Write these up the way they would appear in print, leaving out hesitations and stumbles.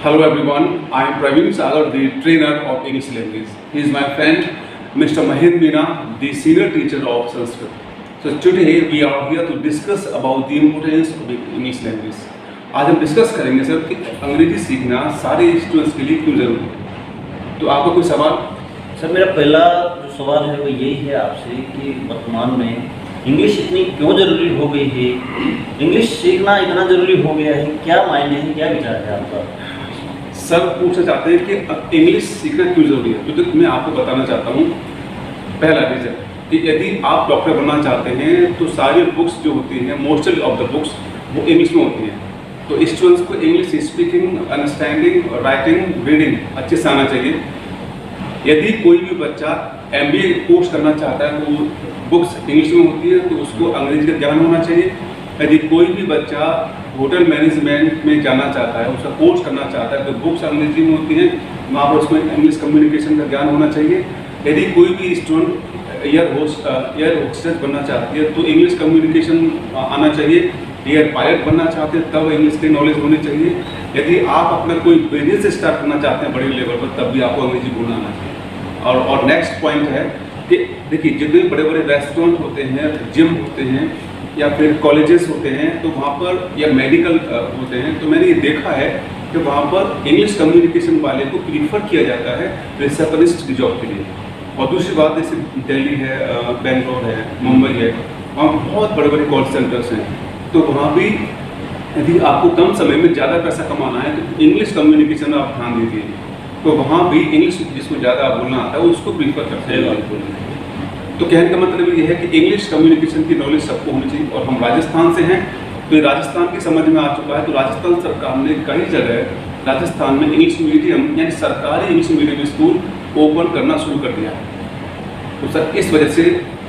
Hello everyone, I am Praveen Sagar, the trainer of English language. He is my friend, Mr. Mahid Meena, the senior teacher of Sanskrit. So today we are here to discuss about the importance of English language. आज हम discuss करेंगे sir कि अंग्रेजी सीखना सारे students के लिए क्यों जरूरी है। तो आपका कोई सवाल? सर मेरा पहला जो सवाल है वो यही है आपसे कि वर्तमान में इंग्लिश इतनी क्यों ज़रूरी हो गई है, इंग्लिश सीखना इतना ज़रूरी हो गया है, क्या मायने हैं, क्या विचार है आपका? सर पूछना चाहते हैं कि इंग्लिश सीखना क्यों जरूरी है। तो मैं आपको बताना चाहता हूँ पहला रीजन कि यदि आप डॉक्टर बनना चाहते हैं तो सारी बुक्स जो होती हैं, मोस्टली ऑफ द बुक्स वो इंग्लिश में होती हैं। तो स्टूडेंट्स को English speaking, understanding, writing, reading अच्छे से आना चाहिए। यदि कोई भी बच्चा MBA कोर्स करना चाहता है तो बुक्स इंग्लिश में होती है, तो उसको अंग्रेजी का ज्ञान होना चाहिए। यदि कोई भी बच्चा होटल मैनेजमेंट में जाना चाहता है, उसका कोर्स करना चाहता है, तो बुक्स अंग्रेजी में होती हैं, वहाँ पर उसको इंग्लिश कम्युनिकेशन का ज्ञान होना चाहिए। यदि कोई भी स्टूडेंट एयर होस्टेस बनना चाहती है तो इंग्लिश कम्युनिकेशन आना चाहिए। एयर पायलट बनना चाहते हैं तब इंग्लिश की नॉलेज होनी चाहिए। यदि आप अपना कोई बिजनेस स्टार्ट करना चाहते हैं बड़े लेवल पर, तब भी आपको अंग्रेजी बोलना आना चाहिए। और नेक्स्ट पॉइंट है कि देखिए, जितने बड़े बड़े रेस्टोरेंट होते हैं, जिम होते हैं या फिर कॉलेजेस होते हैं, तो वहाँ पर या मेडिकल होते हैं, तो मैंने ये देखा है कि वहाँ पर इंग्लिश कम्युनिकेशन वाले को प्रीफर किया जाता है रिसेप्शनिस्ट की जॉब के लिए। और दूसरी बात, जैसे दिल्ली है, बेंगलोर है, मुंबई है, वहाँ बहुत बड़े बड़े कॉल सेंटर्स हैं, तो वहाँ भी यदि आपको कम समय में ज़्यादा पैसा कमाना है तो इंग्लिश कम्युनिकेशन में आप ध्यान दीजिए। तो वहाँ भी इंग्लिश जिसको ज़्यादा बोलना आता है उसको प्रीफर करते हैं बोलने। तो कहने का मतलब ये है कि इंग्लिश कम्युनिकेशन की नॉलेज सबको होनी चाहिए। और हम राजस्थान से हैं, तो ये राजस्थान की समझ में आ चुका है। तो राजस्थान सरकार ने कई जगह राजस्थान में इंग्लिश मीडियम यानी सरकारी इंग्लिश मीडियम स्कूल ओपन करना शुरू कर दिया है। तो सर इस वजह से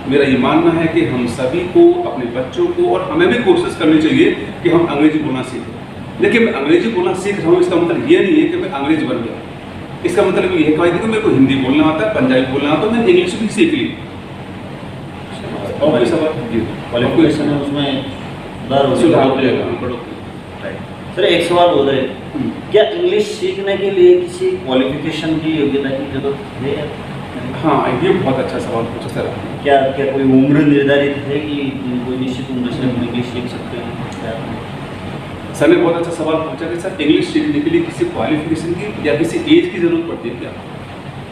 मेरा ये मानना है कि हम सभी को, अपने बच्चों को और हमें भी कोशिश करनी चाहिए कि हम अंग्रेजी बोलना सीखें। देखिए, मैं अंग्रेजी बोलना सीख रहा हूँ, इसका मतलब ये नहीं है कि मैं अंग्रेज बन गया। इसका मतलब ये है कि देखो मेरे को हिंदी बोलना आता है, पंजाबी बोलना आता है, मैंने इंग्लिश भी सीख ली। और कोई सवाल? क्वालिफिकेशन है उसमें सुधार हो जाएगा। सर एक सवाल हो रहा है, क्या इंग्लिश सीखने के लिए किसी क्वालिफिकेशन की योग्यता की जरूरत है? हाँ, ये बहुत अच्छा सवाल पूछा सर। क्या कोई उम्र निर्धारित है कि कोई निश्चित उम्र से हम इंग्लिश सीख सकते हैं? सर ने बहुत अच्छा सवाल पूछा कि सर इंग्लिश सीखने के लिए किसी क्वालिफिकेशन की या किसी एज की ज़रूरत पड़ती है क्या?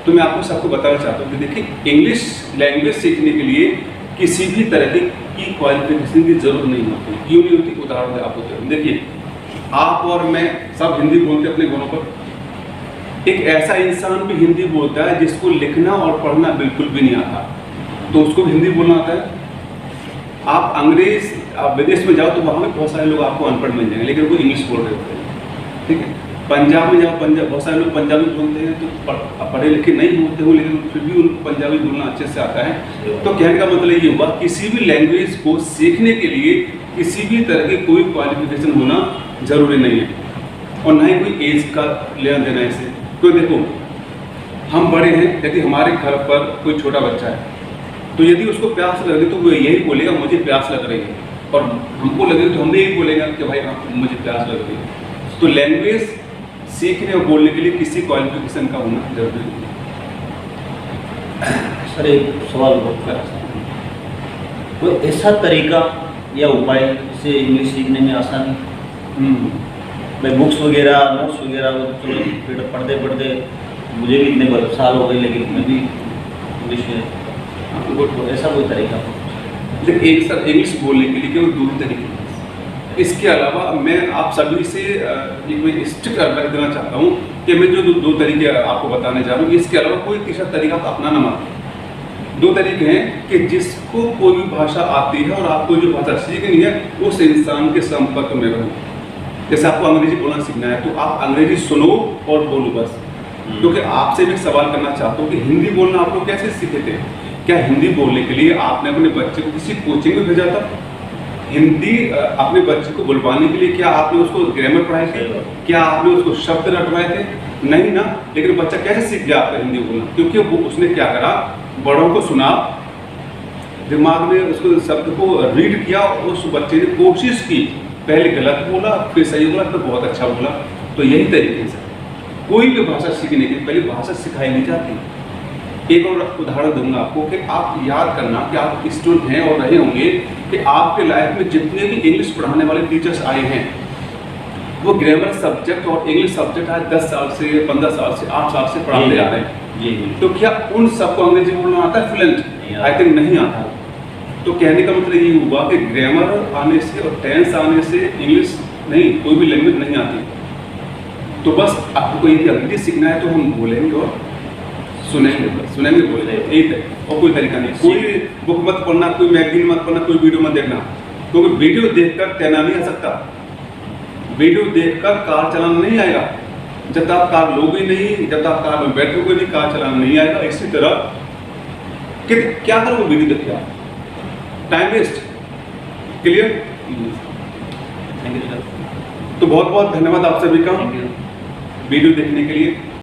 तो मैं आपको सबको बताना चाहता हूँ कि देखिए, इंग्लिश लैंग्वेज सीखने के लिए किसी भी तरह की क्वालिफिकेशन की ज़रूरत नहीं होती। क्यों नहीं होती? उदाहरण है आपको दे। देखिए, आप और मैं सब हिंदी बोलते हैं अपने घरों पर। एक ऐसा इंसान भी हिंदी बोलता है जिसको लिखना और पढ़ना बिल्कुल भी नहीं आता, तो उसको भी हिंदी बोलना आता है। आप विदेश में जाओ तो वहाँ में बहुत सारे लोग आपको अनपढ़ मिल जाएंगे, लेकिन वो इंग्लिश बोल रहे होते हैं। ठीक है, पंजाब में जाओ, बहुत सारे लोग पंजाबी बोलते हैं, तो पढ़े लिखे नहीं होते हो, लेकिन फिर भी उनको पंजाबी बोलना अच्छे से आता है। तो कहने का मतलब ये हुआ, किसी भी लैंग्वेज को सीखने के लिए किसी भी तरह की कोई क्वालिफिकेशन होना जरूरी नहीं है, और ना ही कोई एज का लेना देना है इसे। तो देखो, हम बड़े हैं, यदि हमारे घर पर कोई छोटा बच्चा है तो यदि उसको प्यास लगे तो वो यही बोलेगा मुझे प्यास लग रही है, और हमको लगे तो हम भी यही बोलेगा कि भाई हाँ मुझे प्यास लग रही है। तो लैंग्वेज सीखने और बोलने के लिए किसी क्वालिफिकेशन का होना जरूरी नहीं है। सर एक सवाल बहुत कोई ऐसा तरीका या उपाय जिससे इंग्लिश सीखने में आसानी? भाई बुक्स वगैरह, नोट्स वगैरह चलो पढ़ते पढ़ते मुझे भी इतने साल हो गए, लेकिन मैं भी इंग्लिश में ऐसा कोई तरीका? देखिए, एक सर इंग्लिश बोलने के लिए केवल 2 तरीके हैं। इसके अलावा मैं आप सभी से एक स्ट्रिक्ट एडवाइस देना चाहता हूँ कि मैं जो 2 तरीके आपको बताने जा रहा हूँ, इसके अलावा कोई तीसरा तरीका आप अपनाना मत। 2 तरीके हैं कि जिसको कोई भी भाषा आती है और आपको जो भाषा सीखनी है उस इंसान के संपर्क में रहो। जैसे आपको अंग्रेजी बोलना सीखना है तो आप अंग्रेजी सुनो और बोलो बस। क्योंकि आपसे भी सवाल करना चाहता हूँ कि हिंदी बोलना आप लोग कैसे सीखे थे? क्या हिंदी बोलने के लिए आपने अपने बच्चे को किसी कोचिंग में भेजा था? हिंदी अपने बच्चे को बुलवाने के लिए क्या आपने उसको ग्रामर पढ़ाए थे? क्या आपने उसको शब्द रटवाए थे? नहीं ना। लेकिन बच्चा कैसे सीख गया आपका हिंदी बोलना? क्योंकि वो उसने क्या करा, बड़ों को सुना, दिमाग में उसको शब्द को रीड किया, उस बच्चे ने कोशिश की, पहले गलत बोला, फिर सही बोला, फिर बहुत अच्छा बोला। तो यही तरीके से कोई भी भाषा सीखने के लिए पहले भाषा सिखाई नहीं जाती। एक और उदाहरण दूंगा आपको कि आप याद करना कि आप स्टूडेंट हैं और रहे होंगे कि आपके लाइफ में जितने भी इंग्लिश पढ़ाने वाले टीचर्स आए हैं वो ग्रामर सब्जेक्ट और इंग्लिश सब्जेक्ट आज 10 साल से 15 साल से 8 साल से पढ़ाते आ रहे हैं। जी तो क्या उन सबको अंग्रेजी बोलना आता है फ्लुएंट? आई थिंक नहीं आता। तो कहने का मतलब ये हुआ कि ग्रामर आने से और टेंस आने से इंग्लिश नहीं, कोई भी लैंग्वेज नहीं आती। तो बस आपको यदि अंग्रेजी सीखना है तो हम बोलेंगे और सुनेंगे बोलेंगे, एक है और कोई तरीका नहीं। कोई बुक मत पढ़ना, कोई मैगजीन मत पढ़ना, कोई वीडियो मत देखना, क्योंकि वीडियो देखकर तैरना नहीं आ सकता। वीडियो देखकर कार चलाना नहीं आएगा। जब तक आप कार लोगे नहीं, जब तक कार में बैठोगे नहीं, कार चलाना नहीं आएगा। इसी तरह कि क्या करोगे वीडियो देख के आप? Time waste. Clear? Thank you sir. तो बहुत बहुत धन्यवाद आप सभी का थैंक यू। वीडियो देखने के लिए।